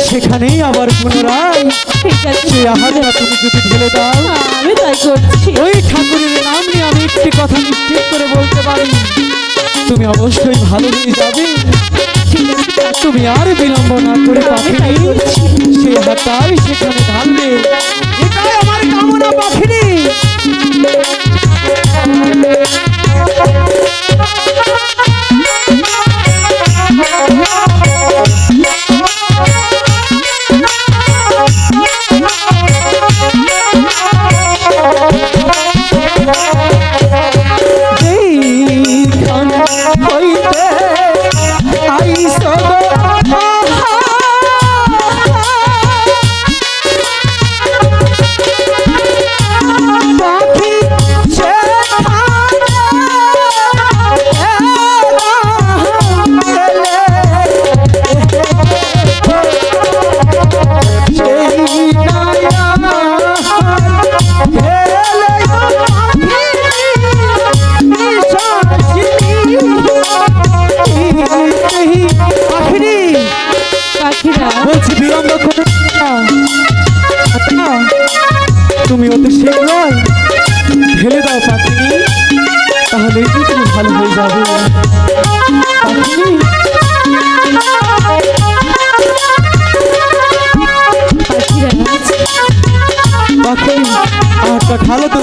সেখানেই আবার পুনরায় সেই আহারটা তুমি যদি ঢেলে দাও, আমি তাই করছি। ওই ঠাকুরের নাম নিয়ে আমি একটি কথা নিশ্চিত করে বলতে পারি, তুমি অবশ্যই ভালো হয়ে যাবে। তুমি আর বিলম্ব না করে পাখিনি সেই আহারটাই সেখানে ঢালবে, এটাই আমার কামনা পাখিনি। তুমি অতি শীঘ্রই ঢেলে দাও পাখিনি, তাহলে তুমি ভালো হয়ে যাবে। পাখিনি পাখিনি আটটা ঢালো তো।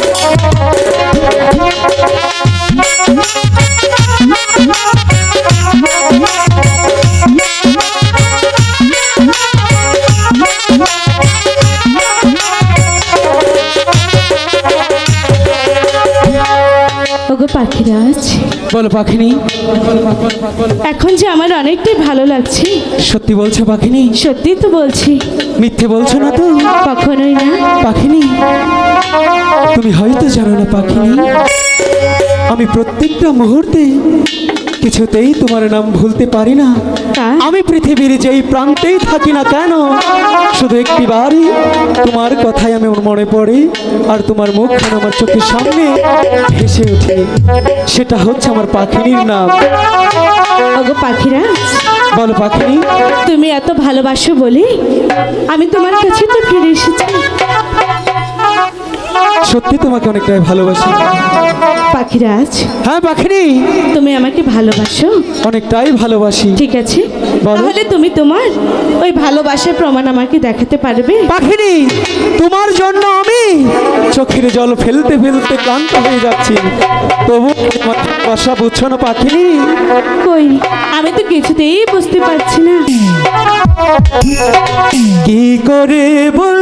পাখিরাজ, বলো পাখিনি, এখন যে আমার অনেকটাই ভালো লাগছে। সত্যি বলছো পাখিনি? সত্যি তো বলছি, মিথ্যে বলছো না তো? কখনোই না। পাখিনি তুমি হয়তো জানো না পাখিনি, আমি প্রত্যেকটা মুহূর্তে কিছুতেই তোমার নাম ভুলতে পারি না। আমি পৃথিবীর যেই প্রান্তেই থাকি না কেন, শুধু একটিবারই তোমার কথাই আমি মনে পড়ে, আর তোমার মুখখান আমার চোখের সামনে ভেসে ওঠে, সেটা হচ্ছে আমার পাখিনীর নাম। ওগো পাখিরাজ, বলো পাখিনি, তুমি এত ভালোবাসো বলে আমি তোমার কাছে তো ফিরে এসেছি। সত্যি তোমাকে অনেকটাই ভালোবাসি। পাখিরাজ, হ্যাঁ পাখিনি, তুমি আমাকে ভালোবাসো? অনেকটাই ভালোবাসি। ঠিক আছে, বলো। তাহলে তুমি তোমার ওই ভালোবাসার প্রমাণ আমাকে দেখাতে পারবে? পাখিনি, তোমার জন্য আমি চোখের জল ফেলতে ফেলতে ক্লান্ত হয়ে যাচ্ছি, তবু তোমার ভালোবাসা বুঝছো না পাখিনি? কই, আমি তো কিছুতেই বুঝতে পারছি না। কি করে বল